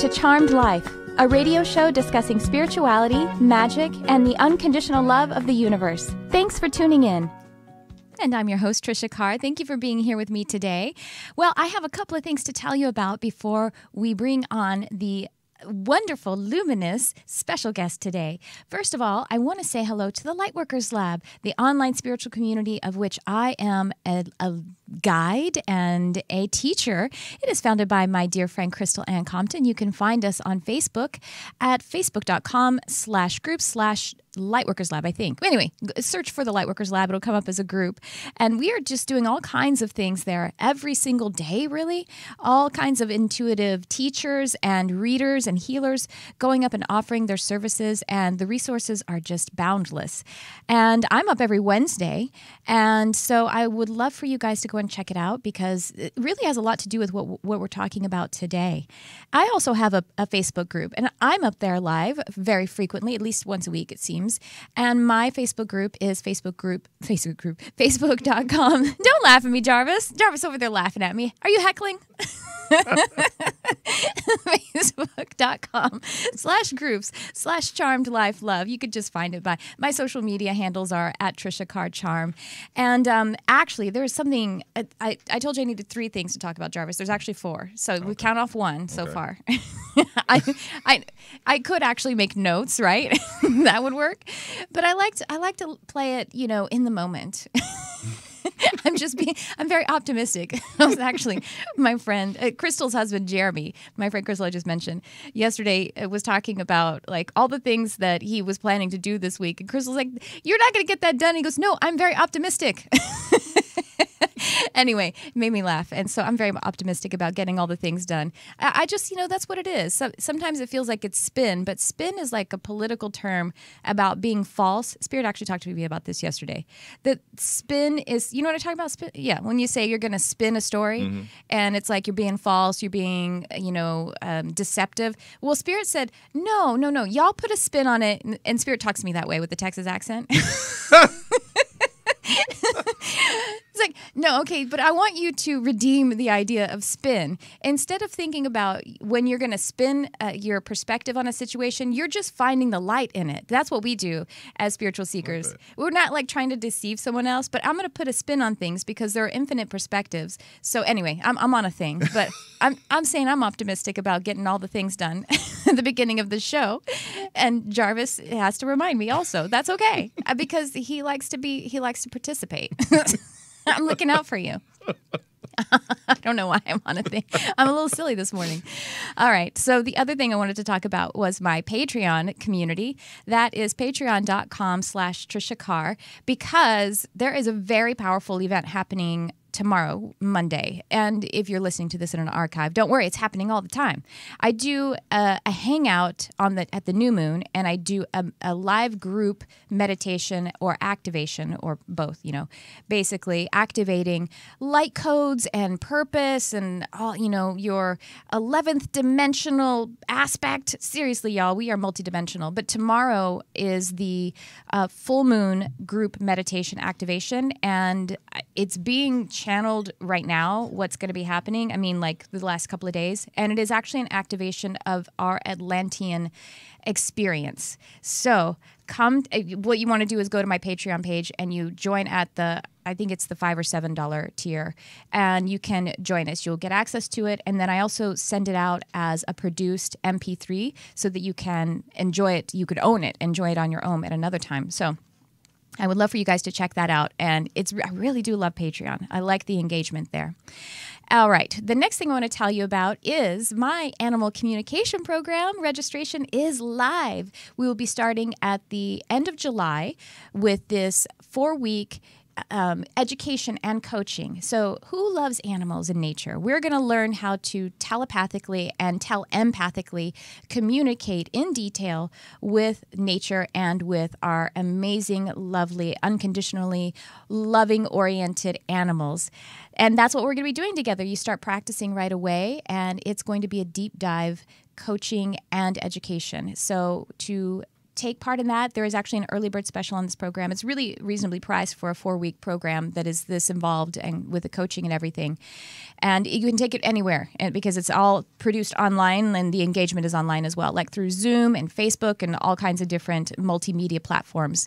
to Charmed Life, a radio show discussing spirituality, magic, and the unconditional love of the universe. Thanks for tuning in. And I'm your host, Tricia Carr. Thank you for being here with me today. Well, I have a couple of things to tell you about before we bring on the wonderful, luminous special guest today. First of all, I want to say hello to the Lightworkers Lab, the online spiritual community of which I am a guide and a teacher. It is founded by my dear friend Crystal Ann Compton. You can find us on Facebook at facebook.com/group/Lightworkers Lab, I think. Anyway, search for the Lightworkers Lab. It'll come up as a group. And we are just doing all kinds of things there every single day, really. All kinds of intuitive teachers and readers and healers going up and offering their services. And the resources are just boundless. And I'm up every Wednesday. And so I would love for you guys to go and check it out because it really has a lot to do with what we're talking about today. I also have a Facebook group, and I'm up there live very frequently, at least once a week, it seems. And my Facebook group is Facebook.com. Don't laugh at me, Jarvis. Jarvis over there laughing at me. Are you heckling? Facebook.com/groups/charmed-life-love. You could just find it by my social media handles are at Tricia Carr Charm. And actually, there's something I told you I needed 3 things to talk about, Jarvis. There's actually 4, so we count off 1 so far. I could actually make notes, right? That would work. But I like to play it, in the moment. I'm very optimistic. I was actually, my friend, Crystal's husband, Jeremy, my friend Crystal I just mentioned, yesterday was talking about like all the things that he was planning to do this week. And Crystal's like, you're not going to get that done. He goes, no, I'm very optimistic. Anyway, it made me laugh. And so I'm very optimistic about getting all the things done. I just, that's what it is. So, sometimes it feels like it's spin, but spin is like a political term about being false. Spirit actually talked to me about this yesterday. That spin is, you know what I'm talking about? Spin? Yeah, when you say you're going to spin a story and it's like you're being false, you're being, deceptive. Well, Spirit said, no, y'all put a spin on it. And Spirit talks to me that way with the Texas accent. It's like, no, okay, but I want you to redeem the idea of spin. Instead of thinking about when you're going to spin your perspective on a situation, you're just finding the light in it. That's what we do as spiritual seekers. We're not like trying to deceive someone else, but I'm going to put a spin on things because there are infinite perspectives. So anyway, I'm on a thing, but I'm saying I'm optimistic about getting all the things done at the beginning of the show. And Jarvis has to remind me also. That's okay because he likes to participate. I'm looking out for you. I don't know why I'm on a thing. I'm a little silly this morning. All right. So the other thing I wanted to talk about was my Patreon community. That is patreon.com/Tricia Carr because there is a very powerful event happening tomorrow, Monday. And if you're listening to this in an archive, don't worry, it's happening all the time. I do a hangout at the new moon, and I do a live group meditation or activation, or both, basically activating light codes and purpose and all, your 11th dimensional aspect. Seriously, y'all, we are multidimensional. But tomorrow is the full moon group meditation activation, and it's being channeled right now, what's going to be happening, like the last couple of days. And it is actually an activation of our Atlantean experience. So what you want to do is go to my Patreon page and you join at I think it's the $5 or $7 tier, and you can join us. You'll get access to it. And then I also send it out as a produced MP3 so that you can enjoy it. You could own it, enjoy it on your own at another time. So I would love for you guys to check that out. And I really do love Patreon. I like the engagement there. All right. The next thing I want to tell you about is my animal communication program. Registration is live. We will be starting at the end of July with this 4-week education and coaching. So who loves animals and nature? We're going to learn how to telepathically and telempathically communicate in detail with nature and with our amazing, lovely, unconditionally loving-oriented animals. And that's what we're going to be doing together. You start practicing right away, and it's going to be a deep dive coaching and education. So to take part in that, there is actually an early bird special on this program. It's really reasonably priced for a 4-week program that is this involved and with the coaching and everything. And you can take it anywhere because it's all produced online and the engagement is online as well, like through Zoom and Facebook and all kinds of different multimedia platforms.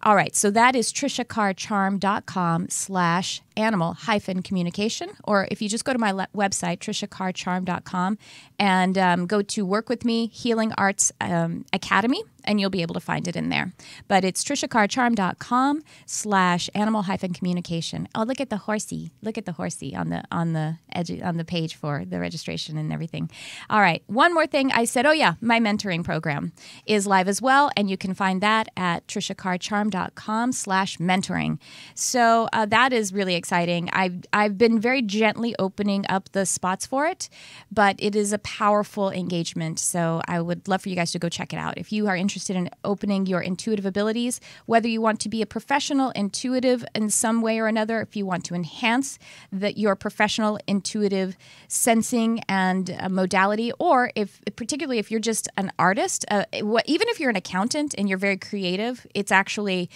All right, so that is triciacarcharm.com/animal-communication, or if you just go to my website, triciacarcharm.com, and go to Work With Me Healing Arts Academy, and you'll be able to find it in there. But it's triciacarcharm.com/animal-communication. Oh, look at the horsey! Look at the horsey on the edge on the page for the registration and everything. All right, one more thing. I said, oh yeah, my mentoring program is live as well, and you can find that at triciacarcharm.com/mentoring. So that is really exciting. I've been very gently opening up the spots for it, but it is a powerful engagement. So I would love for you guys to go check it out. If you are interested in opening your intuitive abilities, whether you want to be a professional intuitive in some way or another, if you want to enhance your professional intuitive sensing and modality, or particularly if you're just an artist, even if you're an accountant and you're very creative, it's actually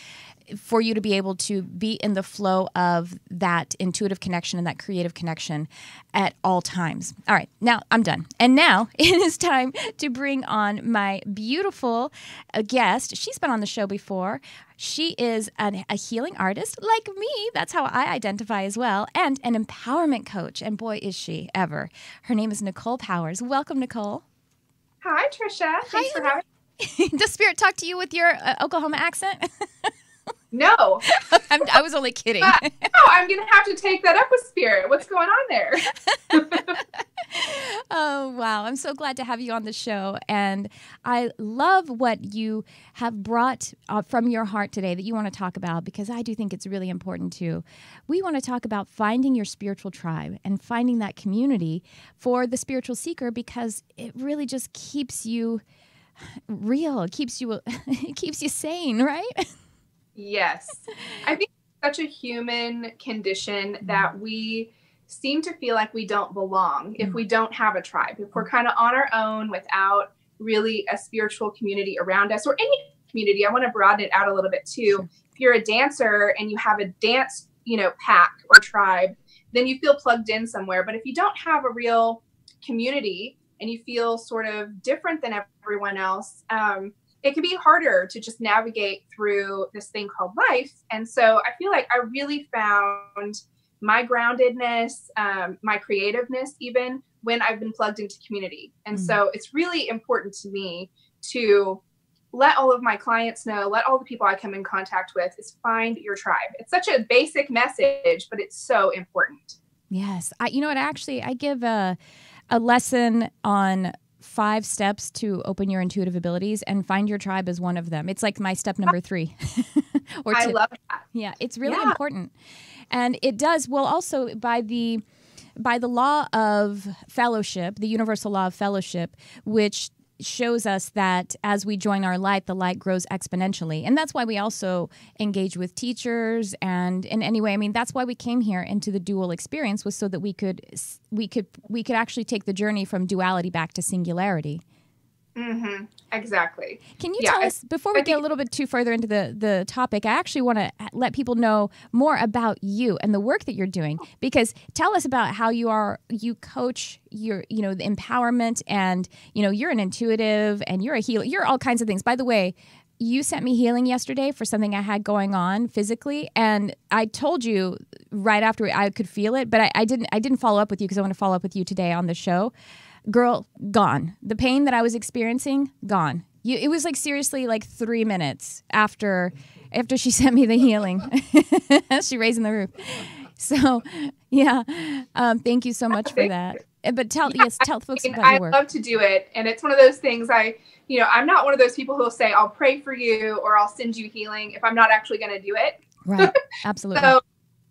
for you to be able to be in the flow of that intuitive connection and that creative connection at all times. All right, now I'm done. And now it is time to bring on my beautiful guest. She's been on the show before. She is a healing artist like me. That's how I identify as well. And an empowerment coach. And boy, is she ever. Her name is Nicole Powers. Welcome, Nicole. Hi, Tricia. Thanks for having me. Does Spirit talk to you with your Oklahoma accent? No. I was only kidding. No, I'm going to have to take that up with Spirit. What's going on there? Oh, wow. I'm so glad to have you on the show. And I love what you have brought from your heart today that you want to talk about, because I do think it's really important too. We want to talk about finding your spiritual tribe and finding that community for the spiritual seeker, because it really just keeps you real. It keeps you sane, right? Yes. I think it's such a human condition that we seem to feel like we don't belong if we don't have a tribe, if we're kind of on our own without really a spiritual community around us, or any community. I want to broaden it out a little bit too. Sure. If you're a dancer and you have a dance, pack or tribe, then you feel plugged in somewhere. But if you don't have a real community and you feel sort of different than everyone else, it can be harder to just navigate through this thing called life. And so I feel like I really found my groundedness, my creativeness, even when I've been plugged into community. And so it's really important to me to let all of my clients know, let all the people I come in contact with, is find your tribe. It's such a basic message, but it's so important. Yes. I give a lesson on 5 steps to open your intuitive abilities, and find your tribe is one of them. It's like my step number 3. I love that. Yeah, it's really important. And it does, well, also by the law of fellowship, the universal law of fellowship, which shows us that as we join our light, the light grows exponentially. And that's why we also engage with teachers. And in any way, I mean, that's why we came here into the dual experience, was so that we could actually take the journey from duality back to singularity. Mm-hmm. Exactly. Can you tell us, before we get a little bit too further into the topic, I actually want to let people know more about you and the work that you're doing, because tell us about how you coach your, the empowerment, and, you're an intuitive and you're a healer. You're all kinds of things. By the way, you sent me healing yesterday for something I had going on physically, and I told you right after I could feel it, but I didn't follow up with you because I want to follow up with you today on the show. Girl, gone. The pain that I was experiencing, gone. It was like seriously like 3 minutes after she sent me the healing. She raising the roof. So, yeah. Thank you so much for that. But tell folks about your work. I love to do it, and it's one of those things. I'm not one of those people who will say I'll pray for you or I'll send you healing if I'm not actually going to do it. Right. Absolutely. So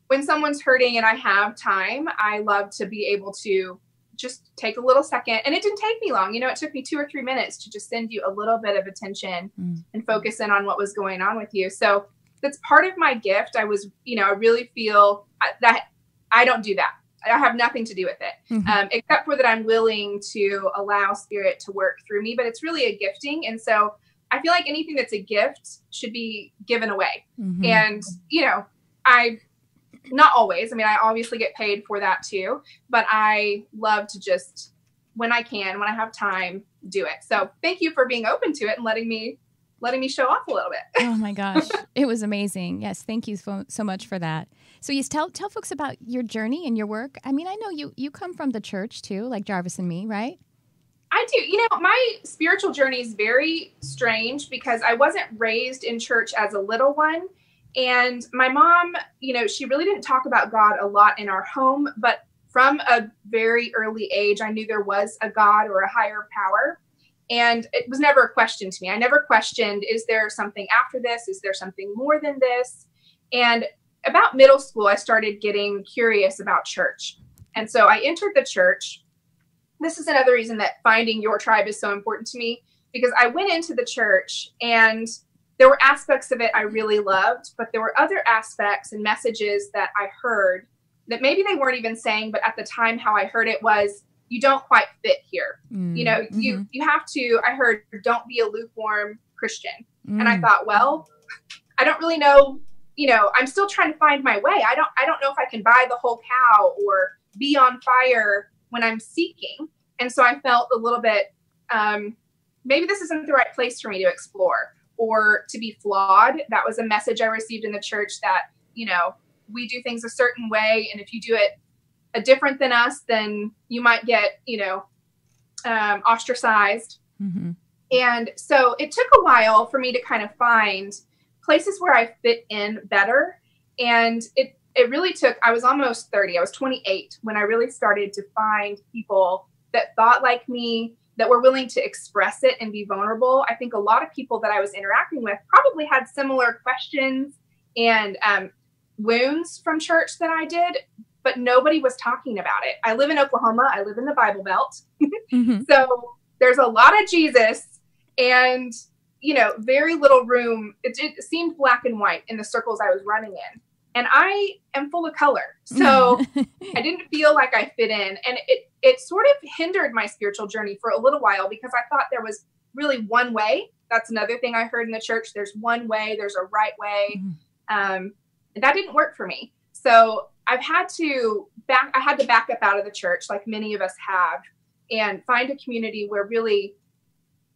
when someone's hurting and I have time, I love to be able to just take a little second. And it didn't take me long. It took me 2 or 3 minutes to just send you a little bit of attention and focus in on what was going on with you. So that's part of my gift. I really feel that I don't do that. I have nothing to do with it, except for that I'm willing to allow spirit to work through me, but it's really a gifting. And so I feel like anything that's a gift should be given away. And, you know, not always. I mean, I obviously get paid for that too, but I love to just, when I can, when I have time, do it. So thank you for being open to it and letting me show off a little bit. Oh my gosh. It was amazing. Yes. Thank you so much for that. So you tell folks about your journey and your work. I mean, I know you come from the church too, like Jarvis and me, right? I do. You know, my spiritual journey is very strange because I wasn't raised in church as a little one. And my mom, you know, she really didn't talk about God a lot in our home, but from a very early age, I knew there was a God or a higher power. And it was never a question to me. I never questioned, is there something after this? Is there something more than this? And about middle school, I started getting curious about church. And so I entered the church. This is another reason that finding your tribe is so important to me, because I went into the church and there were aspects of it I really loved, but there were other aspects and messages that I heard that maybe they weren't even saying, but at the time how I heard it was, you don't quite fit here. You know, you have to, I heard, don't be a lukewarm Christian. And I thought, well, I don't really know, you know, I'm still trying to find my way. I don't know if I can buy the whole cow or be on fire when I'm seeking. And so I felt a little bit, maybe this isn't the right place for me to explore or to be flawed. That was a message I received in the church that, you know, we do things a certain way. And if you do it different than us, then you might get, you know, ostracized. And so it took a while for me to kind of find places where I fit in better. And it really took, I was almost 30. I was 28 when I really started to find people that thought like me, that were willing to express it and be vulnerable. I think a lot of people that I was interacting with probably had similar questions and wounds from church that I did, but nobody was talking about it. I live in Oklahoma. I live in the Bible Belt. So there's a lot of Jesus and, you know, very little room. It seemed black and white in the circles I was running in. And I am full of color. So I didn't feel like I fit in. And it sort of hindered my spiritual journey for a little while because I thought there was really one way. That's another thing I heard in the church. There's one way. There's a right way. And that didn't work for me. So I had to back up out of the church like many of us have and find a community where really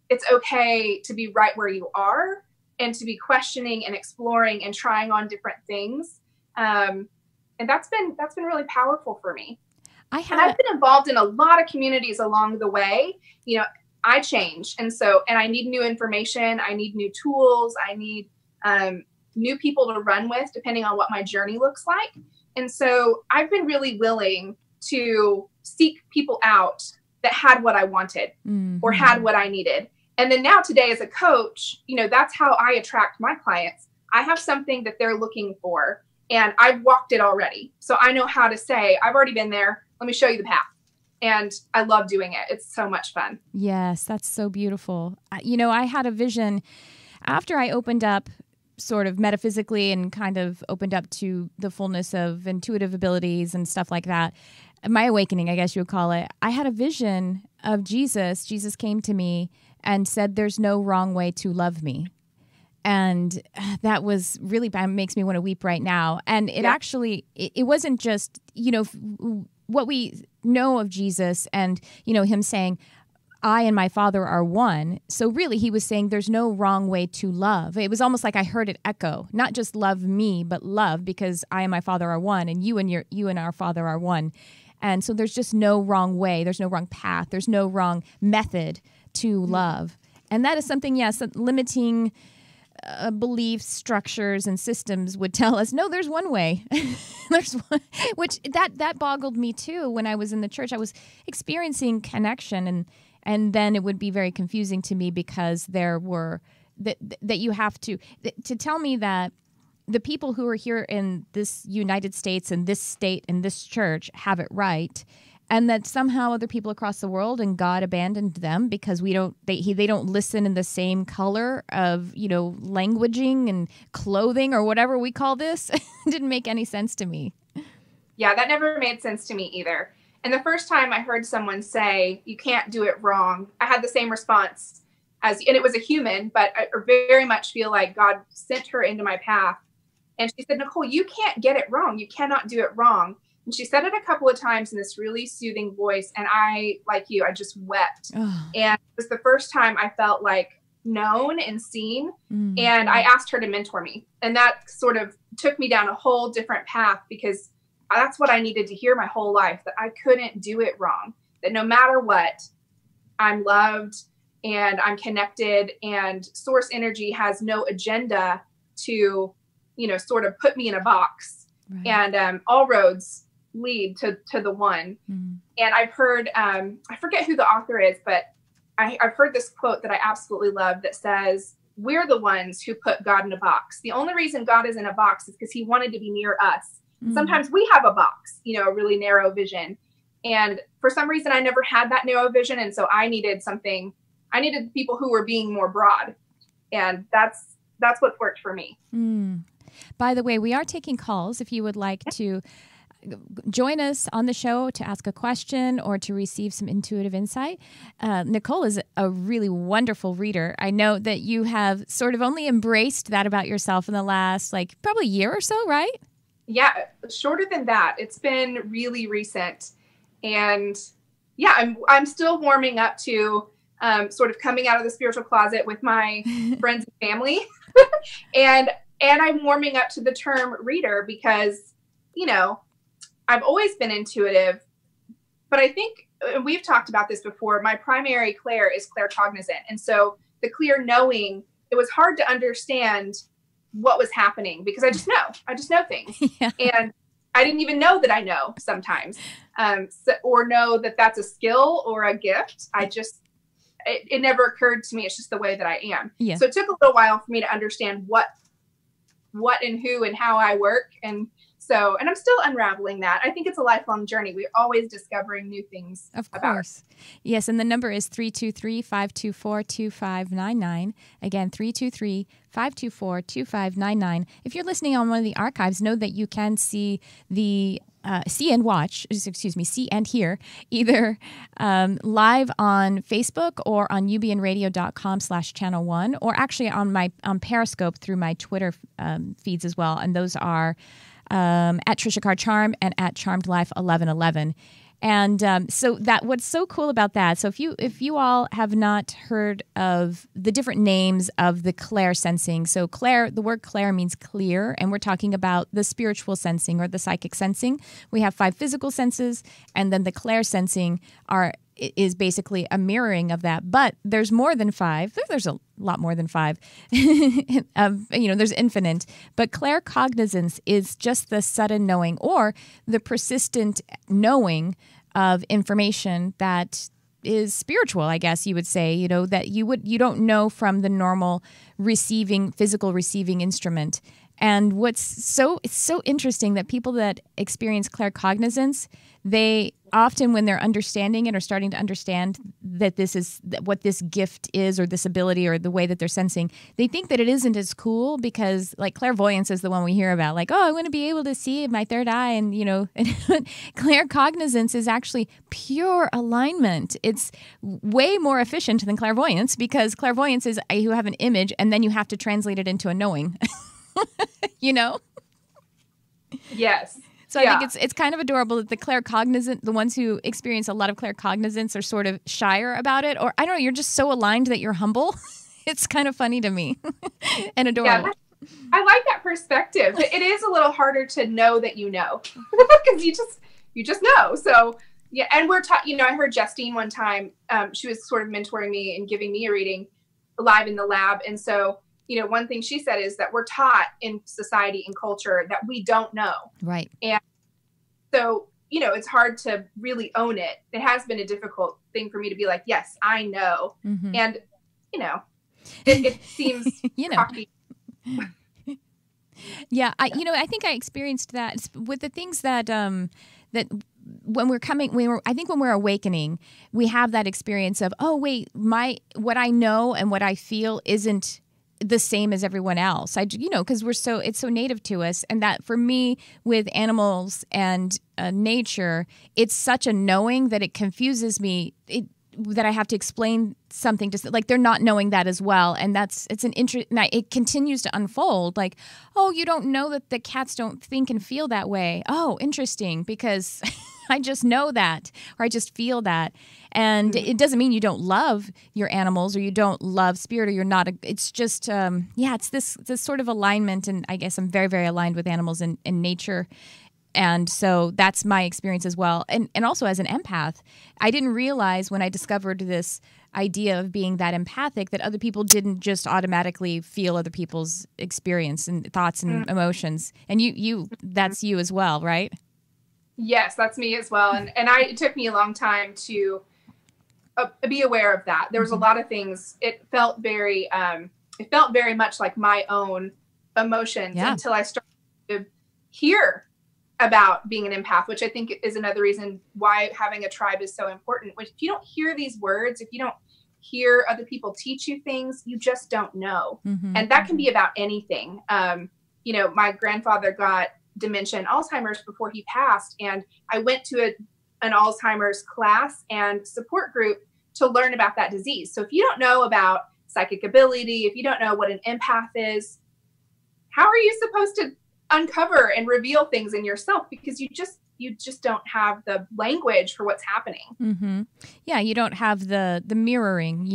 it's okay to be right where you are and to be questioning and exploring and trying on different things. And that's been really powerful for me. And I've been involved in a lot of communities along the way. You know, I change. And I need new information. I need new tools. I need new people to run with, depending on what my journey looks like. And so I've been really willing to seek people out that had what I wanted or had what I needed. And then now today as a coach, you know, that's how I attract my clients. I have something that they're looking for and I've walked it already. So I know how to say, I've already been there. Let me show you the path. And I love doing it. It's so much fun. Yes, that's so beautiful. You know, I had a vision after I opened up sort of metaphysically and kind of opened up to the fullness of intuitive abilities and stuff like that. My awakening, I guess you would call it. I had a vision of Jesus. Jesus came to me and said, there's no wrong way to love me. And that was really bad. It makes me want to weep right now. And it actually, it wasn't just, you know, what we know of Jesus and, you know, him saying, I and my Father are one. So really he was saying there's no wrong way to love. It was almost like I heard it echo, not just love me, but love because I and my Father are one and you and our Father are one. And so there's just no wrong way. There's no wrong path. There's no wrong method to love. And that is something, yes, limiting belief structures and systems would tell us, no, there's one way. There's one, which that boggled me too when I was in the church. I was experiencing connection and then it would be very confusing to me because there were that you have to tell me that the people who are here in this United States and this state and this church have it right, and that somehow other people across the world and God abandoned them because they don't listen in the same color of, you know, languaging and clothing or whatever we call this. Didn't make any sense to me. Yeah, that never made sense to me either. And the first time I heard someone say, you can't do it wrong, I had the same response and it was a human, but I very much feel like God sent her into my path. And she said, Nicole, you can't get it wrong. You cannot do it wrong. And she said it a couple of times in this really soothing voice. And I, like you, I just wept. Oh. And it was the first time I felt like known and seen. Mm. And I asked her to mentor me. And that sort of took me down a whole different path, because that's what I needed to hear my whole life, that I couldn't do it wrong, that no matter what, I'm loved and I'm connected, and source energy has no agenda to, sort of put me in a box. Right. And all roads lead to the one. Mm. And I've heard, I forget who the author is, but I've heard this quote that I absolutely love that says, we're the ones who put God in a box. The only reason God is in a box is because he wanted to be near us. Mm. Sometimes we have a box, a really narrow vision. And for some reason, I never had that narrow vision. And so I needed people who were being more broad. And that's what worked for me. Mm. By the way, we are taking calls if you would like to join us on the show to ask a question or to receive some intuitive insight. Nicole is a really wonderful reader. I know that you have sort of only embraced that about yourself in the last, probably year or so, right? Yeah, shorter than that. It's been really recent. And yeah, I'm still warming up to sort of coming out of the spiritual closet with my friends and family. and I'm warming up to the term reader because, I've always been intuitive, but I think, and we've talked about this before, my primary clair is claircognizant. And so the clear knowing, it was hard to understand what was happening because I just know things. Yeah. And I didn't even know that I know sometimes, or know that that's a skill or a gift. It never occurred to me. It's just the way that I am. Yeah. So it took a little while for me to understand what and who and how I work. And I'm still unraveling that. I think it's a lifelong journey. We're always discovering new things. Of course. Yes. And the number is 323-524-2599. Again, 323-524-2599. If you're listening on one of the archives, know that you can see and hear either live on Facebook or on ubnradio.com/channel1, or actually on Periscope through my Twitter feeds as well. And those are at Tricia Carr Charm and at Charmed Life 1111. And so what's so cool about that, so if you all have not heard of the different names of the clair sensing, so the word clair means clear, and we're talking about the spiritual sensing or the psychic sensing. We have 5 physical senses, and then the clair sensing is basically a mirroring of that. But there's more than 5. There's a lot more than 5. There's infinite. But claircognizance is just the sudden knowing or the persistent knowing of information that is spiritual, I guess you would say, that you don't know from the normal physical receiving instrument. And it's so interesting that people that experience claircognizance, they often, when they're understanding it or starting to understand that this is what this gift is or this ability or the way that they're sensing, they think that it isn't as cool because clairvoyance is the one we hear about, I want to be able to see my third eye. And, claircognizance is actually pure alignment. It's way more efficient than clairvoyance because clairvoyance is you have an image and then you have to translate it into a knowing. Yes. So I think it's kind of adorable that the ones who experience a lot of claircognizance are sort of shyer about it, or I don't know, you're just so aligned that you're humble. It's kind of funny to me and adorable. Yeah, I like that perspective. It is a little harder to know that you know because you just know. So yeah, and we're I heard Justine one time. She was sort of mentoring me and giving me a reading live in the lab, and so. One thing she said is that we're taught in society and culture that we don't know. Right. And so, it's hard to really own it. It has been a difficult thing for me to be like, yes, I know. Mm-hmm. And, it seems cocky. Yeah. I think I experienced that with the things that when we're awakening, we have that experience of, oh, wait, what I know and what I feel isn't the same as everyone else. Because it's so native to us. And that for me with animals and nature, it's such a knowing that it confuses me. that I have to explain something to, like, they're not knowing that as well. And it continues to unfold. Like, oh, you don't know that the cats don't think and feel that way. Oh, interesting, because I just know that, or I just feel that. And it doesn't mean you don't love your animals or you don't love spirit or you're not. It's just, it's this sort of alignment. And I guess I'm very, very aligned with animals and nature. And so that's my experience as well. And also as an empath, I didn't realize when I discovered this idea of being that empathic that other people didn't just automatically feel other people's experience and thoughts and emotions. And that's you as well, right? Yes, that's me as well. And it took me a long time to be aware of that. There was a lot of things. It felt very much like my own emotions until I started to hear about being an empath, which I think is another reason why having a tribe is so important. If you don't hear these words, if you don't hear other people teach you things, you just don't know. And that can be about anything. My grandfather got dementia and Alzheimer's before he passed. And I went to an Alzheimer's class and support group to learn about that disease. So if you don't know about psychic ability, if you don't know what an empath is, how are you supposed to uncover and reveal things in yourself? Because you just don't have the language for what's happening. Yeah, you don't have the mirroring,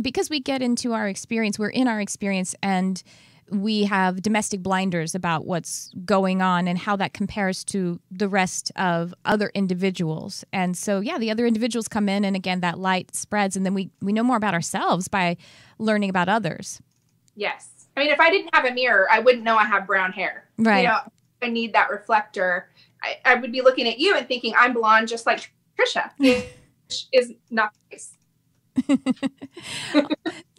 because we get into our experience, we're in our experience, and we have domestic blinders about what's going on and how that compares to the rest of other individuals. And so, the other individuals come in, and again, that light spreads, and then we know more about ourselves by learning about others. Yes. I mean, if I didn't have a mirror, I wouldn't know I have brown hair. Right. I need that reflector. I would be looking at you and thinking I'm blonde just like Tricia, which is not nice.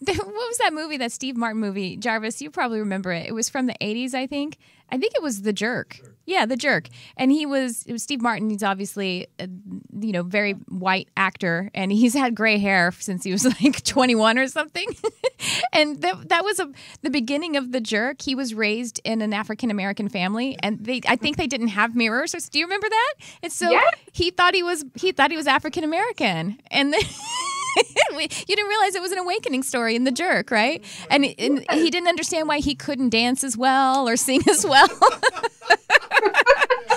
What was that movie, that Steve Martin movie? Jarvis, you probably remember it. It was from the 80s, I think. I think it was The Jerk. Yeah, The Jerk. And it was Steve Martin. He's obviously a very white actor, and he's had gray hair since he was like 21 or something. And that was the beginning of The Jerk. He was raised in an African-American family, and I think they didn't have mirrors. Do you remember that? And so he thought he was African-American. And then you didn't realize it was an awakening story in The Jerk, right? And he didn't understand why he couldn't dance as well or sing as well.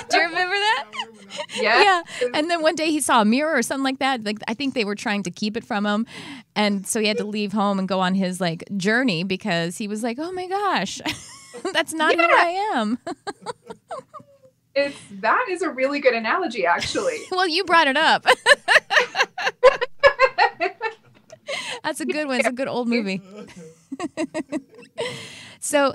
Do you remember that? Yeah. And then one day he saw a mirror or something like that. Like, I think they were trying to keep it from him. And so he had to leave home and go on his journey, because he was like, oh my gosh, that's not who I am. That is a really good analogy, actually. Well, you brought it up. That's a good one. It's a good old movie. So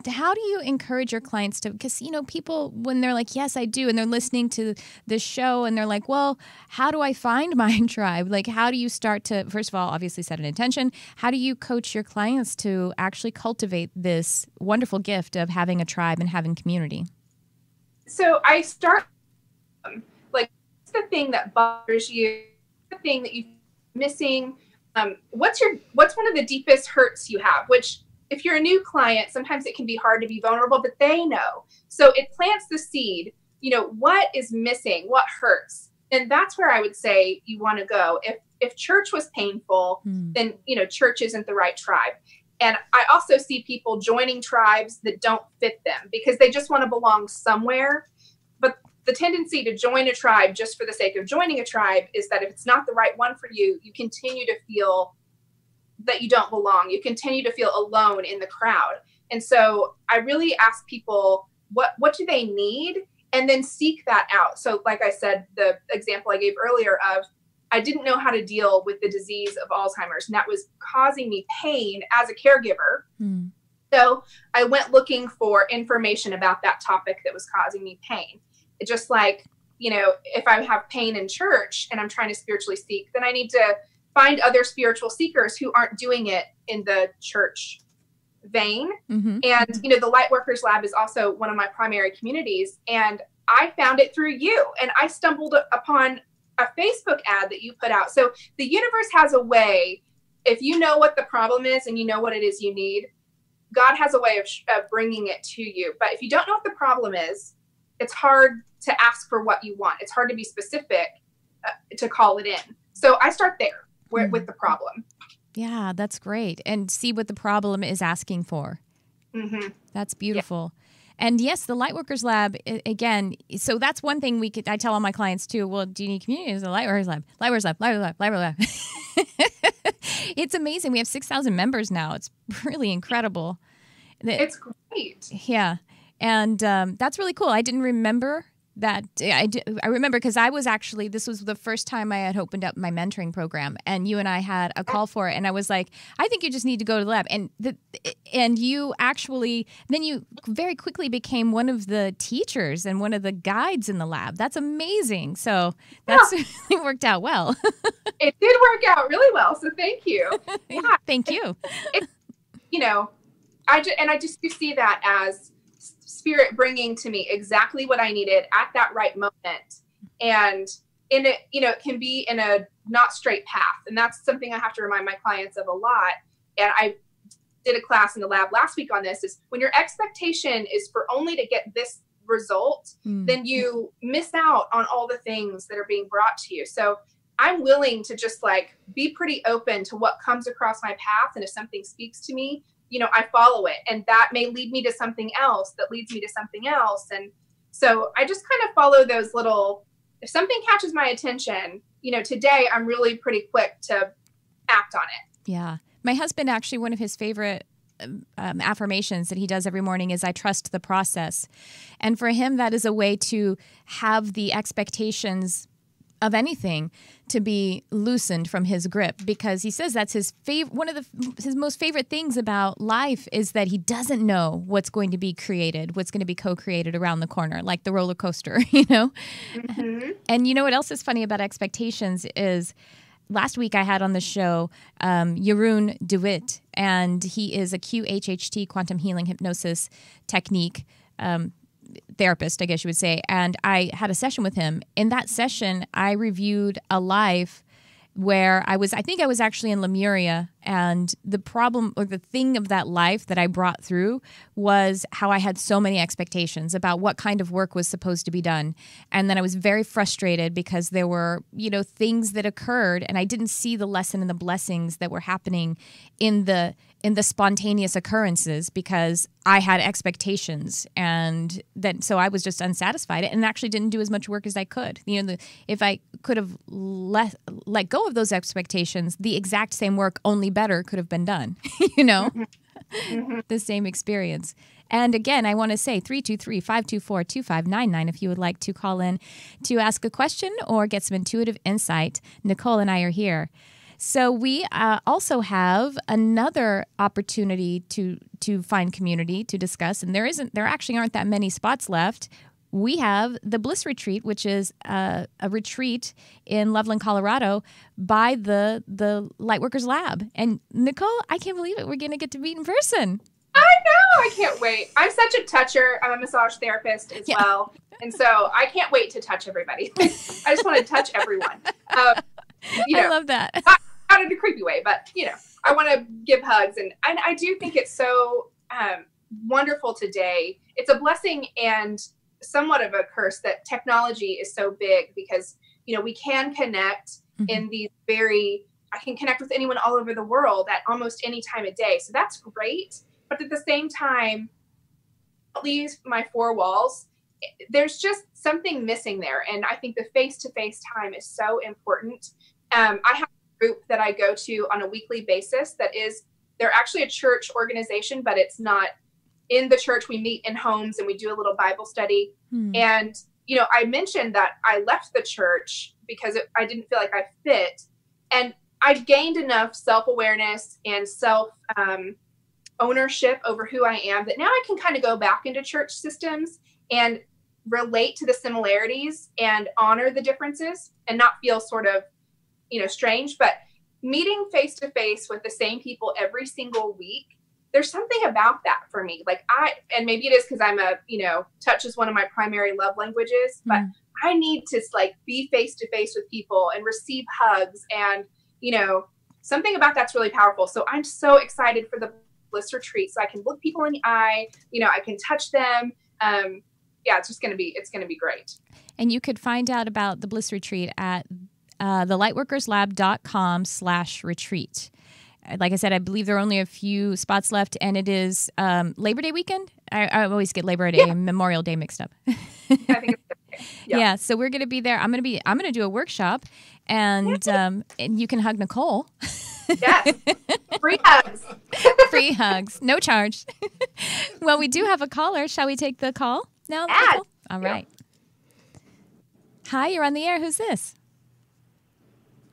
how do you encourage your clients to, because, people, when they're like, yes, I do, and they're listening to this show and they're like, well, how do I find my tribe? Like, how do you start to, first of all, obviously set an intention. How do you coach your clients to actually cultivate this wonderful gift of having a tribe and having community? So I start, what's the thing that bothers you, the thing that you're missing? What's one of the deepest hurts you have? Which, if you're a new client, sometimes it can be hard to be vulnerable, but they know. So it plants the seed. What is missing? What hurts? And that's where I would say you want to go. If church was painful, then church isn't the right tribe. And I also see people joining tribes that don't fit them because they just want to belong somewhere. But the tendency to join a tribe just for the sake of joining a tribe is that if it's not the right one for you, you continue to feel that you don't belong. You continue to feel alone in the crowd. And so I really ask people, what do they need? And then seek that out. So like I said, the example I gave earlier of, I didn't know how to deal with the disease of Alzheimer's, and that was causing me pain as a caregiver. So I went looking for information about that topic that was causing me pain. It just like, if I have pain in church and I'm trying to spiritually seek, then I need to find other spiritual seekers who aren't doing it in the church vein. And, the Lightworkers Lab is also one of my primary communities. And I found it through you. And I stumbled upon a Facebook ad that you put out. So the universe has a way, if you know what the problem is and you know what it is you need, God has a way of bringing it to you. But if you don't know what the problem is, it's hard to ask for what you want. It's hard to be specific to call it in. So I start there with the problem. Yeah, that's great. And see what the problem is asking for. Mm-hmm. That's beautiful. Yeah. And yes, the Lightworkers Lab, again, so that's one thing I tell all my clients too, well, do you need community? It's the Lightworkers Lab, Lightworkers Lab, Lightworkers Lab, Lightworkers Lab. It's amazing. We have 6,000 members now. It's really incredible. It's great. Yeah. And that's really cool. I didn't remember that. I remember because this was the first time I had opened up my mentoring program, and you and I had a call for it, and I was like, I think you just need to go to the lab. And you actually, then you very quickly became one of the teachers and one of the guides in the lab. That's amazing. So that's really worked out well. It did work out really well. So thank you. Yeah. Thank you. I just see that as Spirit bringing to me exactly what I needed at that right moment. And it can be in a not straight path. And that's something I have to remind my clients of a lot. And I did a class in the lab last week on this, is when your expectation is for only to get this result, then you miss out on all the things that are being brought to you. So I'm willing to just be pretty open to what comes across my path. And if something speaks to me, I follow it, and that may lead me to something else that leads me to something else. And so I just kind of follow those little, if something catches my attention, today I'm really pretty quick to act on it. Yeah. My husband, actually, one of his favorite affirmations that he does every morning is, I trust the process. And for him, that is a way to have the expectations of anything to be loosened from his grip, because he says that's his one of his most favorite things about life is that he doesn't know what's going to be created, what's going to be co-created around the corner, like the roller coaster, Mm-hmm. And you know what else is funny about expectations is, last week I had on the show Jeroen de Wit, and he is a QHHT, quantum healing hypnosis technique therapist, I guess you would say. And I had a session with him. In that session, I reviewed a life where I think I was actually in Lemuria, and the problem or the thing of that life that I brought through was how I had so many expectations about what kind of work was supposed to be done. And then I was very frustrated because there were, things that occurred, and I didn't see the lesson and the blessings that were happening in the spontaneous occurrences because I had expectations, and then so I was just unsatisfied and actually didn't do as much work as I could. If I could have let go of those expectations, the exact same work, only better, could have been done. Mm-hmm. The same experience. And again, I want to say 323-524-2599 if you would like to call in to ask a question or get some intuitive insight. Nicole and I are here. So we also have another opportunity to find community to discuss, and there actually aren't that many spots left. We have the Bliss Retreat, which is a retreat in Loveland, Colorado, by the Lightworkers Lab. And Nicole, I can't believe it. We're going to get to meet in person. I know. I can't wait. I'm such a toucher. I'm a massage therapist as well. And so I can't wait to touch everybody. I just want to touch everyone. I love that. Not in a creepy way, but, I want to give hugs. And I do think it's so wonderful today. It's a blessing and somewhat of a curse that technology is so big, because, we can connect in these I can connect with anyone all over the world at almost any time of day. So that's great. But at the same time, at least my four walls, there's just something missing there. And I think the face-to-face time is so important. I have a group that I go to on a weekly basis they're actually a church organization, but it's not in the church. We meet in homes and we do a little Bible study. And, I mentioned that I left the church because I didn't feel like I fit. And I gained enough self-awareness and ownership over who I am that now I can kind of go back into church systems and relate to the similarities and honor the differences and not feel sort of, strange. But meeting face to face with the same people every single week, there's something about that for me. And maybe it is because I'm touch is one of my primary love languages, but I need to be face to face with people and receive hugs, and, something about that's really powerful. So I'm so excited for the Bliss Retreat, so I can look people in the eye, I can touch them. It's going to be great. And you could find out about the Bliss Retreat at thelightworkerslab.com/retreat. Like I said, I believe there are only a few spots left, and it is Labor Day weekend. I always get Labor Day and Memorial Day mixed up. I think it's okay. Yeah, so we're going to be there. I'm going to do a workshop, and you can hug Nicole. Yes. Free hugs. Free hugs. No charge. Well, we do have a caller. Shall we take the call now? Yes. Nicole? All right. Hi, you're on the air. Who's this?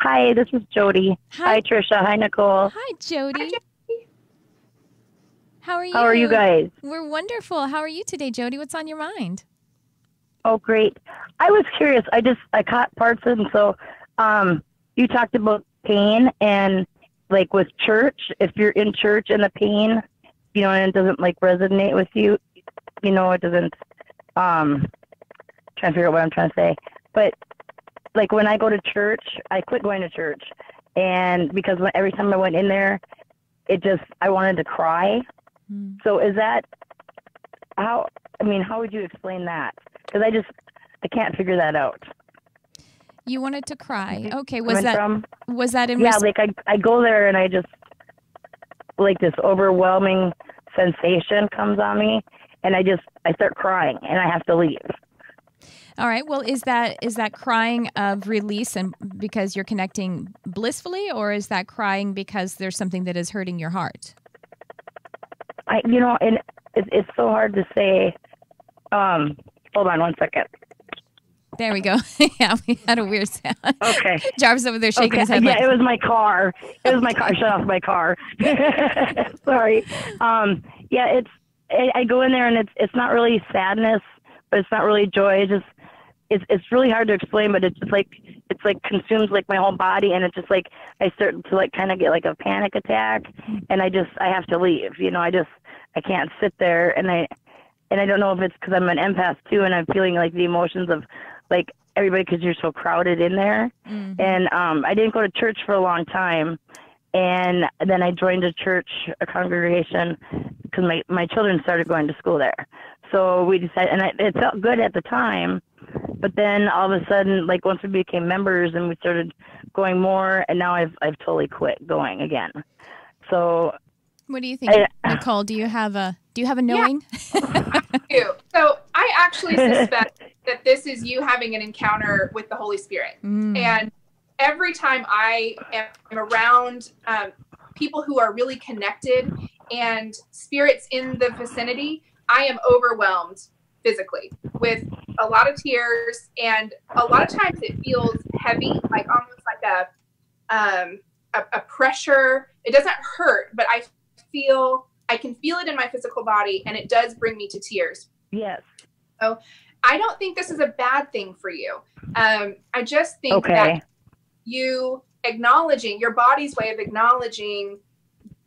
Hi, this is Jody. Hi, Tricia. Hi, Nicole. Hi, Jody. Hi, Jody. How are you? How are you guys? We're wonderful. How are you today, Jody? What's on your mind? Oh, great. I was curious. I caught parts of it. So you talked about pain and like with church, if you're in church and the pain, you know, and it doesn't like resonate with you, you know, it doesn't, trying to figure out what I'm trying to say. But like when I go to church, I quit going to church. And because every time I went in there, I wanted to cry. So is that how would you explain that? Because I can't figure that out. You wanted to cry. Okay. Was that in? Yeah, like I go there and I just like this overwhelming sensation comes on me and I start crying and I have to leave. All right. Well, is that crying of release and because you're connecting blissfully, or is that crying because there's something that is hurting your heart? And it's so hard to say. Hold on one second. There we go. Yeah, we had a weird sound. Okay. Jarvis over there shaking his head. Yeah, it was my car. I shut off my car. Sorry. Yeah, I go in there and it's not really sadness, but it's not really joy. It's really hard to explain, but it's like consumes like my whole body, and it's just like I start to like kind of get like a panic attack, and I have to leave. You know, I can't sit there, and I don't know if it's because I'm an empath too, and I'm feeling like the emotions of like everybody because you're so crowded in there. Mm-hmm. And I didn't go to church for a long time, and then I joined a congregation because my children started going to school there. So we decided, and it felt good at the time, but then all of a sudden, like once we became members and we started going more, and now I've totally quit going again. So, what do you think, Nicole? Do you have a knowing? Yeah. I do. So I actually suspect that this is you having an encounter with the Holy Spirit, and every time I am around people who are really connected and spirits in the vicinity, I am overwhelmed physically with a lot of tears, and a lot of times it feels heavy, like almost like a pressure. It doesn't hurt, but I can feel it in my physical body, and it does bring me to tears. Yes. So I don't think this is a bad thing for you. I just think that you acknowledging your body's way of acknowledging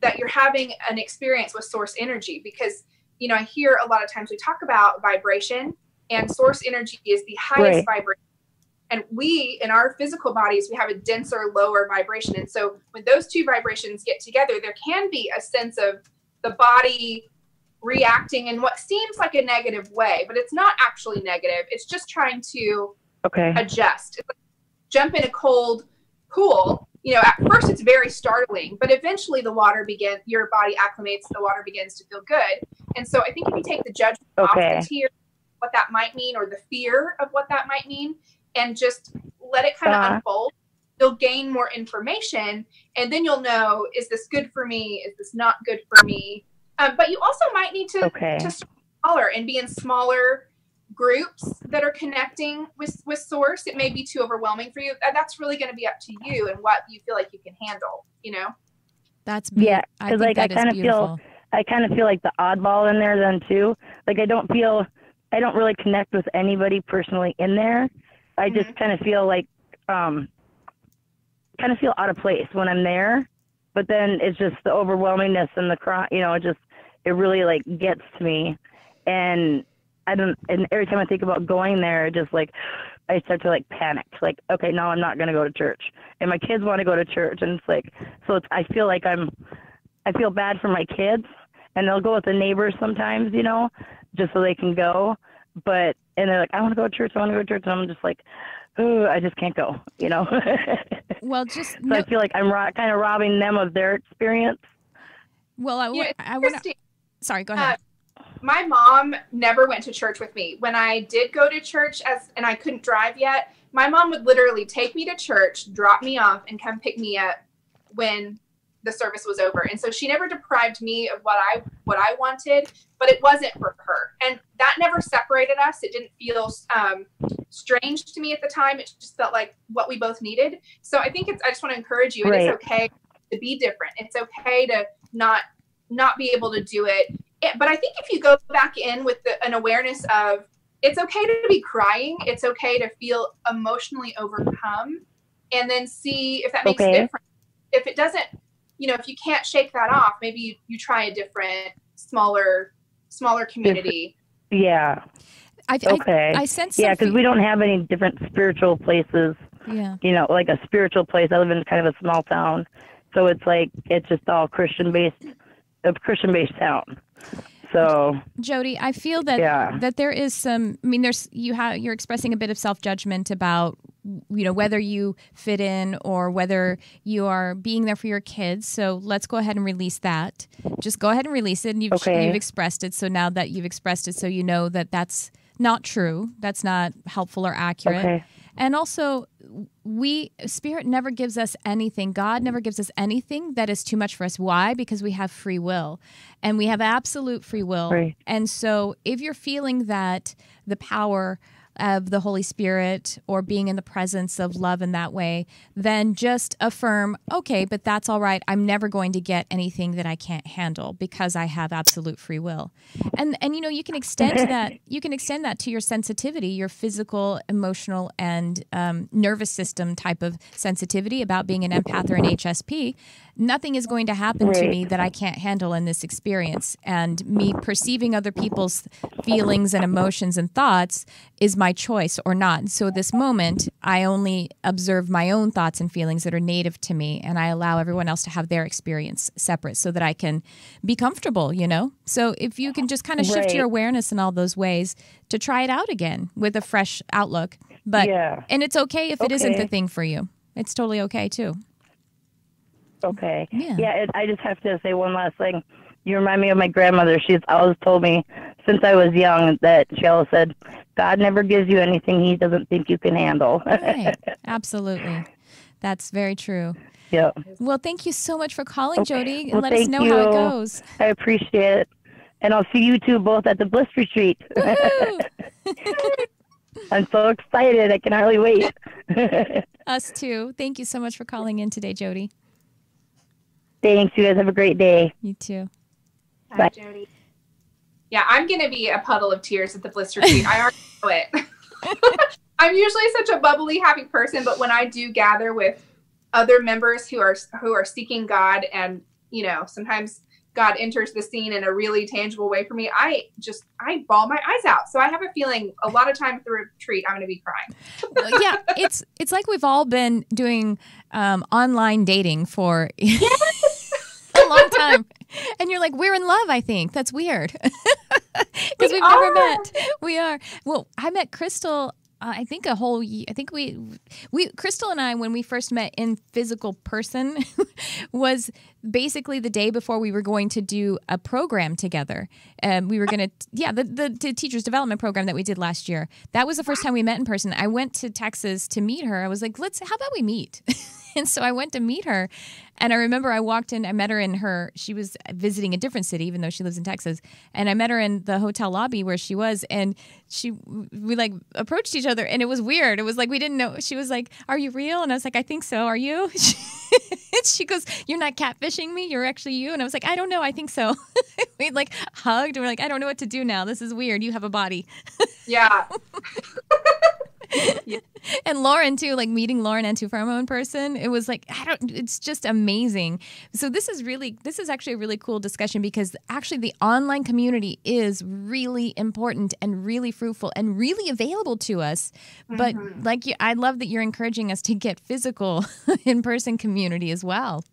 that you're having an experience with source energy, because you know, I hear a lot of times we talk about vibration, and source energy is the highest vibration. And we, in our physical bodies, we have a denser, lower vibration. And so when those two vibrations get together, there can be a sense of the body reacting in what seems like a negative way, but it's not actually negative. It's just trying to adjust. It's like jump in a cold pool. You know, at first it's very startling, but eventually your body acclimates, the water begins to feel good. And so I think if you take the judgment off the tear, what that might mean, or the fear of what that might mean, and just let it kind of unfold, you'll gain more information, and then you'll know, is this good for me? Is this not good for me? But you also might need to smaller and be in smaller groups that are connecting with source. It may be too overwhelming for you. That's really going to be up to you and what you feel like you can handle, you know? That's beautiful. Yeah, because like I kind of feel like the oddball in there then too. Like I don't really connect with anybody personally in there. I just kind of feel like out of place when I'm there. But then it's just the overwhelmingness and the cry, you know, it really like gets to me. And every time I think about going there, just like I start to like panic. Like, okay, no, I'm not going to go to church. And my kids want to go to church, and it's like, I feel like I feel bad for my kids, and they'll go with the neighbors sometimes, you know, just so they can go. And they're like, I want to go to church. And I'm just like, oh, I just can't go, Well, just So I feel like I'm kind of robbing them of their experience. well, I want to. Sorry, go ahead. My mom never went to church with me. When I did go to church and I couldn't drive yet, my mom would literally take me to church, drop me off, and come pick me up when the service was over. And so she never deprived me of what I wanted, but it wasn't for her. And that never separated us. It didn't feel strange to me at the time. It just felt like what we both needed. So I think I just want to encourage you. Right. It is okay to be different. It's okay to not be able to do it. But I think if you go back in with an awareness of it's okay to be crying, it's okay to feel emotionally overcome, and then see if that makes a difference. If it doesn't, if you can't shake that off, maybe you try a different, smaller community. Yeah. I sense. Yeah, because we don't have any different spiritual places. Yeah. Like a spiritual place. I live in kind of a small town, so it's like it's just all Christian-based town. So Jody, I feel that there is some. I mean, you're expressing a bit of self-judgment about whether you fit in or whether you are being there for your kids. So let's go ahead and release that. Just go ahead and release it, and you've expressed it. So now that you've expressed it, so you know that that's not true. That's not helpful or accurate. Okay. And also, Spirit never gives us anything. God never gives us anything that is too much for us. Why? Because we have free will, and we have absolute free will. Right. And so if you're feeling that the power of the Holy Spirit or being in the presence of love in that way, then just affirm, okay, but that's all right. I'm never going to get anything that I can't handle because I have absolute free will. And you can extend that. You can extend that to your sensitivity, your physical, emotional, and nervous system type of sensitivity about being an empath or an HSP. Nothing is going to happen to me that I can't handle in this experience. And me perceiving other people's feelings and emotions and thoughts is my choice or not. So at this moment, I only observe my own thoughts and feelings that are native to me, and I allow everyone else to have their experience separate so that I can be comfortable, So if you can just kind of shift your awareness in all those ways to try it out again with a fresh outlook. And it's okay if it isn't the thing for you. It's totally okay too. Okay. Yeah. I just have to say one last thing. You remind me of my grandmother. She's always told me since I was young that she always said, God never gives you anything he doesn't think you can handle. Right. Absolutely. That's very true. Yeah. Well, thank you so much for calling, Jody, and well, let us know how it goes. I appreciate it. And I'll see you two both at the Bliss Retreat. I'm so excited. I can hardly wait. Us too. Thank you so much for calling in today, Jody. Thanks. You guys have a great day. You too. Bye, Jody. Yeah, I'm going to be a puddle of tears at the Bliss Retreat. I already know it. I'm usually such a bubbly, happy person, but when I do gather with other members who are seeking God, and sometimes God enters the scene in a really tangible way for me, I bawl my eyes out. So I have a feeling a lot of time at the retreat I'm going to be crying. Yeah, it's like we've all been doing online dating for a long time. And you're like, we're in love, I think. That's weird. Because we've never met. We are. Well, I met Crystal, I think a whole year. I think Crystal and I, when we first met in physical person, was basically the day before we were going to do a program together. We were going to, the Teachers Development Program that we did last year. That was the first time we met in person. I went to Texas to meet her. I was like, how about we meet? And so I went to meet her, and I remember I walked in, I met her she was visiting a different city, even though she lives in Texas, and I met her in the hotel lobby where she was, and we like approached each other, and it was weird. It was like we didn't know. She was like, "Are you real?" And I was like, "I think so. Are you?" She goes, "You're not catfishing me. You're actually you." And I was like, "I don't know. I think so." We like hugged, and we're like, "I don't know what to do now. This is weird. You have a body." Yeah. Yeah. And Lauren too, like meeting Lauren Antufermo in person, it was like, it's just amazing. So this is actually a really cool discussion, because actually the online community is really important and really fruitful and really available to us. But I love that you're encouraging us to get physical in-person community as well.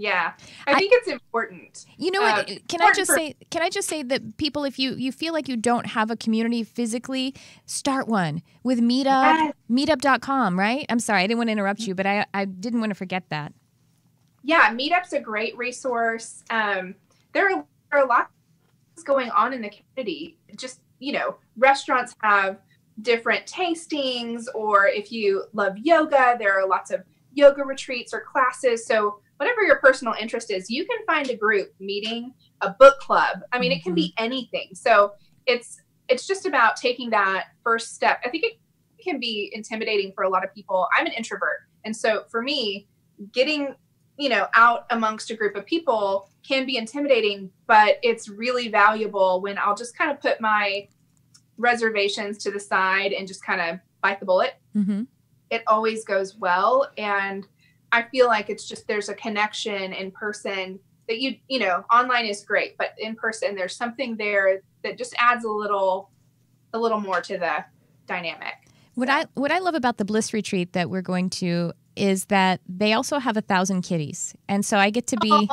Yeah, I think it's important. You know what? Can I just say that people, if you feel like you don't have a community physically, start one with Meetup, meetup.com, right? I'm sorry, I didn't want to interrupt you, but I didn't want to forget that. Yeah, Meetup's a great resource. There are lots going on in the community. Just, restaurants have different tastings, or if you love yoga, there are lots of yoga retreats or classes. So whatever your personal interest is, you can find a group meeting, a book club. I mean, it can be anything. So it's just about taking that first step. I think it can be intimidating for a lot of people. I'm an introvert. And so for me, getting, out amongst a group of people can be intimidating, but it's really valuable when I'll just kind of put my reservations to the side and just kind of bite the bullet. Mm-hmm. It always goes well. And I feel like it's just, there's a connection in person that online is great, but in person, there's something there that just adds a little more to the dynamic. What I love about the Bliss Retreat that we're going to is that they also have 1,000 kitties. And so I get to be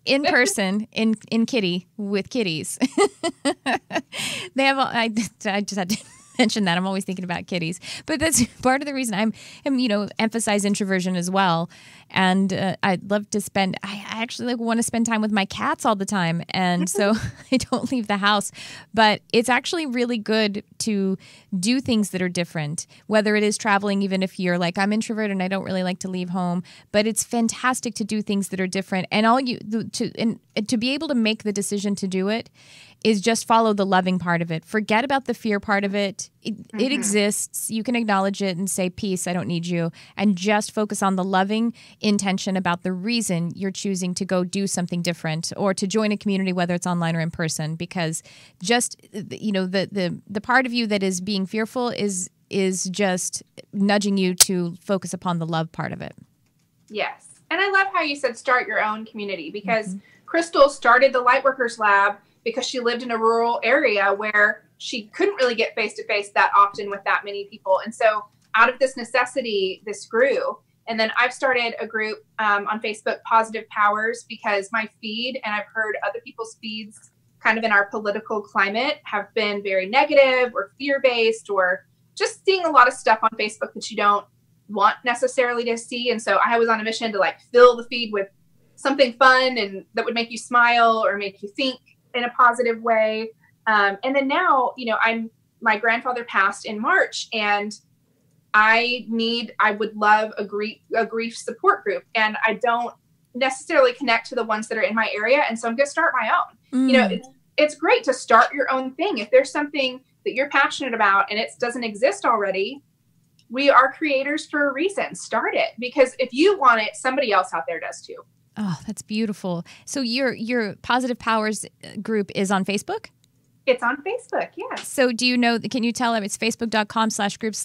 in person in kitty with kitties. They have, I just had to mention that. I'm always thinking about kitties, but that's part of the reason I'm emphasize introversion as well. And I'd love to I actually want to spend time with my cats all the time. And so I don't leave the house, but it's actually really good to do things that are different, whether it is traveling, even if you're like, I'm introverted and I don't really like to leave home, but it's fantastic to do things that are different. And to be able to make the decision to do it is just follow the loving part of it. Forget about the fear part of it. It exists. You can acknowledge it and say, peace, I don't need you. And just focus on the loving intention about the reason you're choosing to go do something different or to join a community, whether it's online or in person, because just, the part of you that is being fearful is just nudging you to focus upon the love part of it. Yes. And I love how you said start your own community, because Crystal started the Lightworkers Lab because she lived in a rural area where she couldn't really get face-to-face that often with that many people. And so out of this necessity, this grew. And then I've started a group on Facebook, Positive Powers, because my feed, and I've heard other people's feeds kind of in our political climate, have been very negative or fear-based, or just seeing a lot of stuff on Facebook that you don't want necessarily to see. And so I was on a mission to fill the feed with something fun and that would make you smile or make you think in a positive way. And then now, my grandfather passed in March, and I would love a grief support group, and I don't necessarily connect to the ones that are in my area. And so I'm going to start my own. It's great to start your own thing. If there's something that you're passionate about and it doesn't exist already, we are creators for a reason. Start it, because if you want it, somebody else out there does too. Oh, that's beautiful. So your Positive Powers group is on Facebook? It's on Facebook, yes. So can you tell them it's facebook.com/group/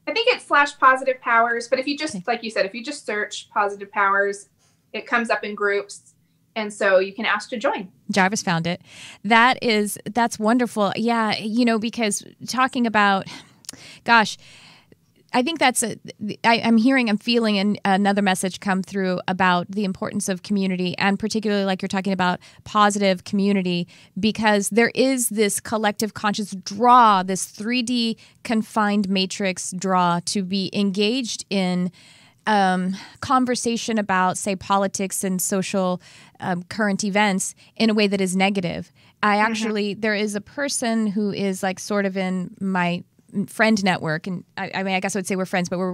I think it's /Positive Powers, but if you just, like you said, if you just search Positive Powers, it comes up in groups. And so you can ask to join. Jarvis found it. That's wonderful. Yeah. Because talking about, gosh, I think I'm feeling another message come through about the importance of community, and particularly like you're talking about positive community, because there is this collective conscious draw, this 3D confined matrix draw to be engaged in conversation about, say, politics and social current events in a way that is negative. There is a person who is sort of in my friend network, and I guess I would say we're friends, but we're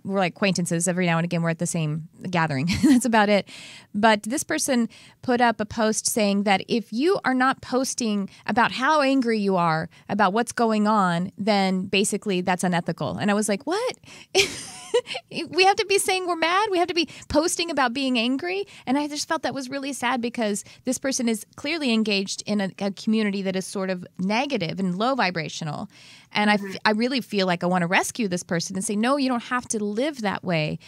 like acquaintances. Every now and again we're at the same gathering. That's about it. But this person put up a post saying that if you are not posting about how angry you are about what's going on, then basically that's unethical. And I was like, what? We have to be saying we're mad? We have to be posting about being angry? And I just felt that was really sad, because this person is clearly engaged in a community that is sort of negative and low vibrational. And I really feel like I want to rescue this person and say, no, you don't have to live that way.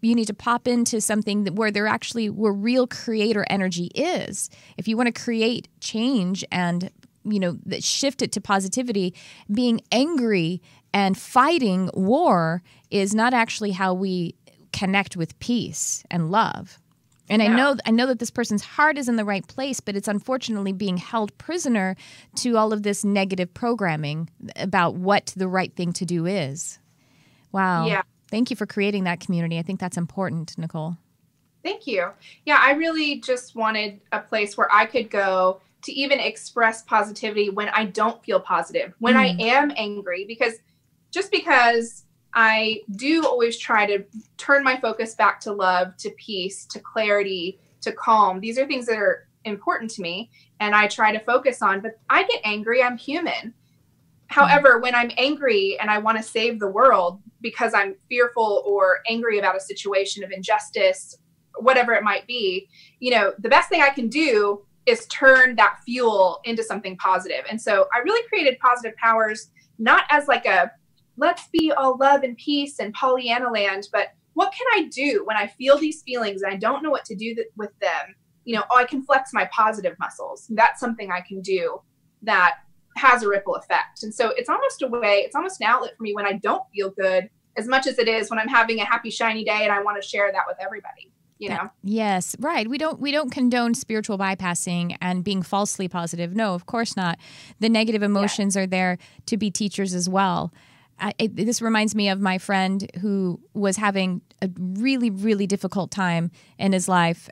You need to pop into something where real creator energy is. If you want to create change and shift it to positivity, being angry and fighting war is not actually how we connect with peace and love. And Yeah. I know that this person's heart is in the right place, but it's unfortunately being held prisoner to all of this negative programming about what the right thing to do is. Wow. Yeah. Thank you for creating that community. I think that's important, Nicole. Thank you. Yeah, I really just wanted a place where I could go to even express positivity when I don't feel positive, when I am angry, because I do always try to turn my focus back to love, to peace, to clarity, to calm. These are things that are important to me and I try to focus on, but I get angry. I'm human. However, when I'm angry and I want to save the world because I'm fearful or angry about a situation of injustice, whatever it might be, the best thing I can do is turn that fuel into something positive. And so I really created Positive Powers, not as like a, let's be all love and peace and Pollyanna land, but what can I do when I feel these feelings and I don't know what to do with them? I can flex my positive muscles. That's something I can do that has a ripple effect. And so it's almost an outlet for me when I don't feel good, as much as it is when I'm having a happy, shiny day and I want to share that with everybody. Yes, right. We don't condone spiritual bypassing and being falsely positive. No, of course not. The negative emotions are there to be teachers as well. This reminds me of my friend who was having a really, really difficult time in his life.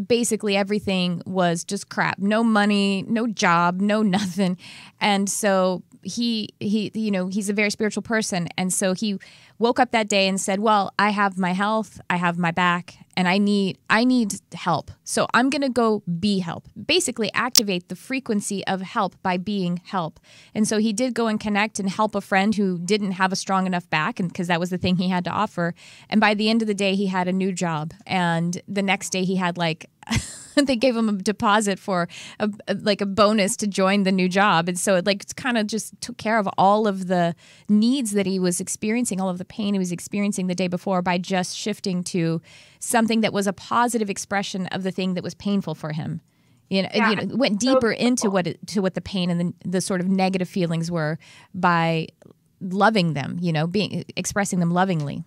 Basically everything was just crap. No money, no job, no nothing. And so he's a very spiritual person. And so he woke up that day and said, well, I have my health, I have my back, and I need help. So I'm going to go be help. Basically activate the frequency of help by being help. And so he did go and connect and help a friend who didn't have a strong enough back, and because that was the thing he had to offer. And by the end of the day, he had a new job. And the next day he had they gave him a deposit for a bonus to join the new job. And so it kind of just took care of all of the needs that he was experiencing, all of the pain he was experiencing the day before, by just shifting to something that was a positive expression of the thing that was painful for him. Went deeper into what the pain and the sort of negative feelings were by loving them, expressing them lovingly.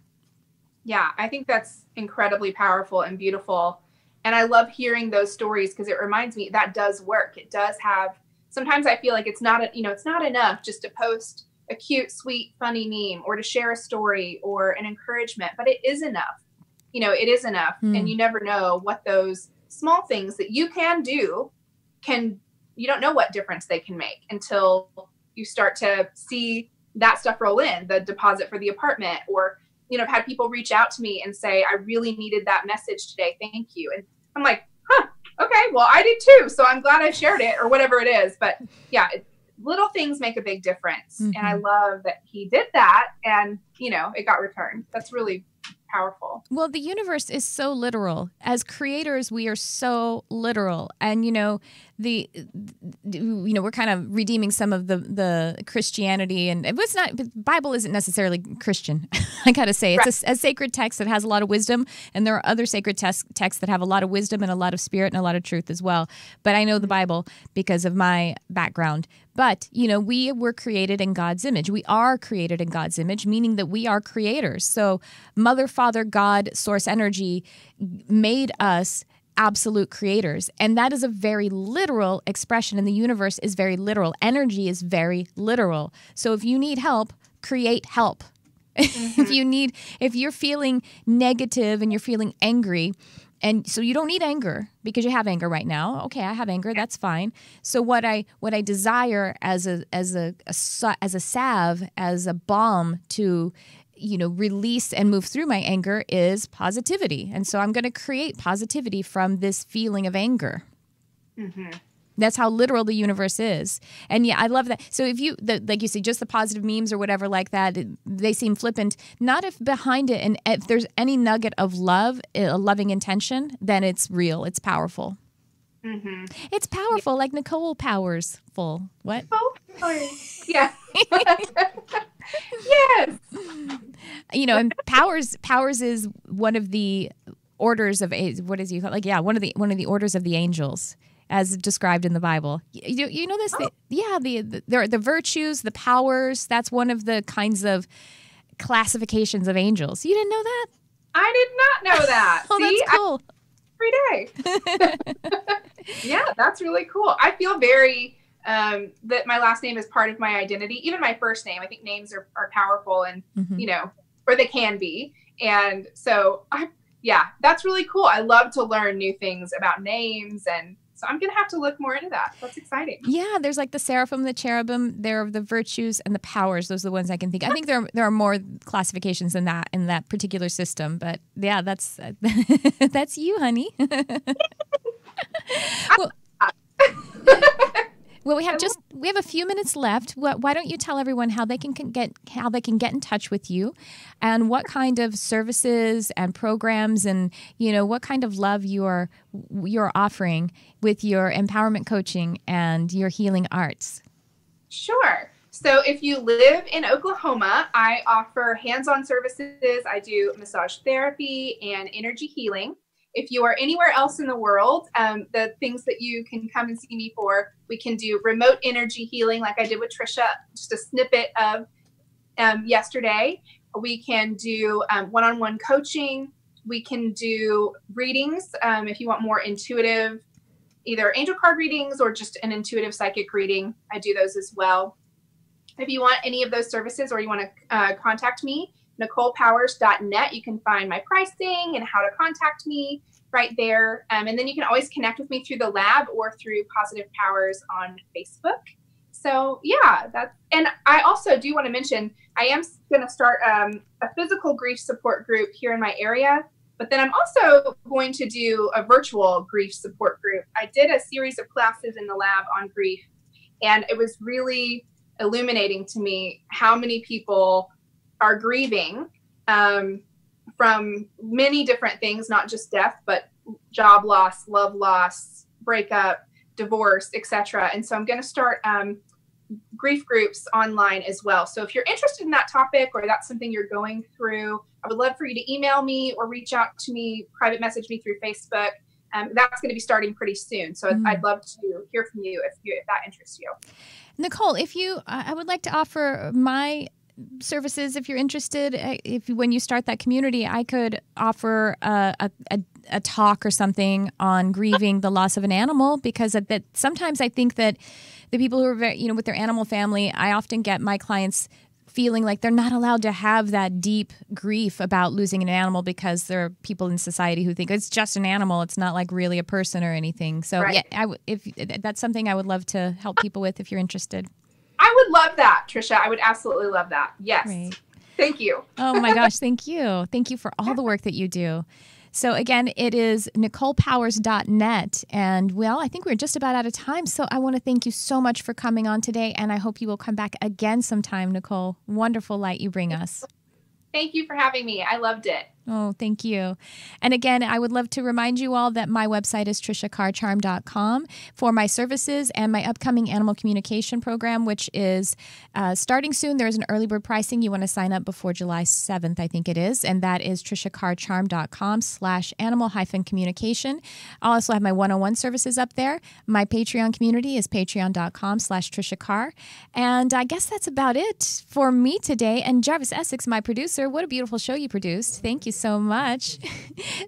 Yeah, I think that's incredibly powerful and beautiful. And I love hearing those stories because it reminds me that does work. It does have, sometimes I feel like it's not enough just to post a cute, sweet, funny meme or to share a story or an encouragement, but it is enough. It is enough. And you never know what those small things that you can do you don't know what difference they can make until you start to see that stuff roll in, the deposit for the apartment, or I've had people reach out to me and say, I really needed that message today. Thank you. And I'm like, okay, well, I did too. So I'm glad I shared it or whatever it is. But yeah, little things make a big difference. And I love that he did that and, it got returned. That's really powerful. Well, the universe is so literal. As creators, we are so literal. And, we're kind of redeeming some of the Christianity, and it's not, the Bible isn't necessarily Christian. I got to say, it's a sacred text that has a lot of wisdom, and there are other sacred texts that have a lot of wisdom and a lot of spirit and a lot of truth as well. But I know the Bible because of my background. But, we were created in God's image. We are created in God's image, meaning that we are creators. So Mother, Father, God, Source Energy made us absolute creators. And that is a very literal expression, and the universe is very literal. Energy is very literal. So if you need help, create help. If you're feeling negative and you're feeling angry, and so you don't need anger because you have anger right now. Okay, I have anger. That's fine. So what I desire as a salve, as a balm to release and move through my anger is positivity. And so I'm going to create positivity from this feeling of anger. That's how literal the universe is. And yeah, I love that. So if like you say, just the positive memes or whatever like that, they seem flippant. Not if behind it, and if there's any nugget of love, a loving intention, then it's real. It's powerful. It's powerful, like Nicole Powers. Full. What? Oh, yeah. Yes. And Powers is one of the orders of, what is he called? One of the orders of the angels, as described in the Bible. You know this? The virtues, the powers, that's one of the kinds of classifications of angels. You didn't know that? I did not know that. Oh, See? that's cool. Every day. Yeah, that's really cool. I feel very that my last name is part of my identity. Even my first name. I think names are powerful, and or they can be. And so that's really cool. I love to learn new things about names, and so I'm going to have to look more into that. That's exciting. Yeah, there's like the seraphim, the cherubim, there are the virtues and the powers. Those are the ones I can think. I think there are more classifications than that in that particular system. But yeah, that's that's you, honey. Well, we have a few minutes left. Why don't you tell everyone how they can get in touch with you, and what kind of services and programs, and what kind of love you're offering with your empowerment coaching and your healing arts. Sure. So if you live in Oklahoma, I offer hands-on services. I do massage therapy and energy healing. If you are anywhere else in the world, the things that you can come and see me for, we can do remote energy healing like I did with Tricia, just a snippet of yesterday. We can do one-on-one coaching. We can do readings if you want more intuitive, either angel card readings or just an intuitive psychic reading. I do those as well. If you want any of those services or you want to contact me, NicolePowers.net. You can find my pricing and how to contact me right there. And then you can always connect with me through the lab or through Positive Powers on Facebook. So and I also do want to mention, I am going to start a physical grief support group here in my area, but then I'm also going to do a virtual grief support group. I did a series of classes in the lab on grief, and it was really illuminating to me how many people are grieving from many different things, not just death, but job loss, love loss, breakup, divorce, etc. And so I'm going to start grief groups online as well. So if you're interested in that topic or that's something you're going through, I would love for you to email me or reach out to me, private message me through Facebook. That's going to be starting pretty soon. So I'd love to hear from you if that interests you. Nicole, I would like to offer my services if you're interested. When you start that community, I could offer a talk or something on grieving the loss of an animal, because that sometimes I think that the people who are very, with their animal family, I often get my clients feeling like they're not allowed to have that deep grief about losing an animal because there are people in society who think it's just an animal. It's not like really a person or anything. So right. If that's something I would love to help people with if you're interested. I would love that, Tricia. I would absolutely love that. Yes. Great. Thank you. Oh my gosh. Thank you. Thank you for all the work that you do. So again, it is NicolePowers.net. And I think we're just about out of time. So I want to thank you so much for coming on today. And I hope you will come back again sometime, Nicole. Wonderful light you bring us. Thank you for having me. I loved it. Oh, thank you. And again, I would love to remind you all that my website is TriciaCarrCharm.com for my services and my upcoming animal communication program, which is starting soon. There is an early bird pricing. You want to sign up before July 7th, I think it is. And that is TriciaCarrCharm.com/animal-communication. I'll also have my one-on-one services up there. My Patreon community is patreon.com/TriciaCarr. And I guess that's about it for me today. And Jarvis Essex, my producer, what a beautiful show you produced. Thank you so much.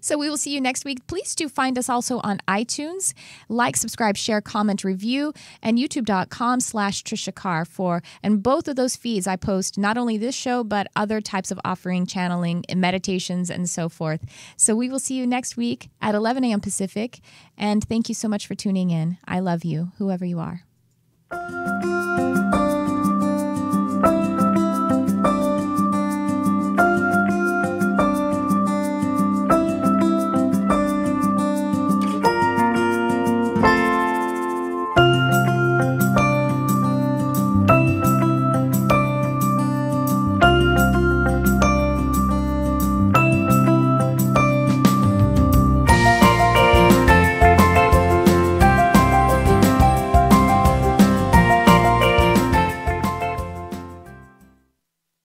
So we will see you next week. Please do find us also on iTunes. Like, subscribe, share, comment, review, and youtube.com/Tricia Carr and both of those feeds I post not only this show, but other types of offering, channeling, and meditations, and so forth. So we will see you next week at 11 a.m. Pacific. And thank you so much for tuning in. I love you, whoever you are.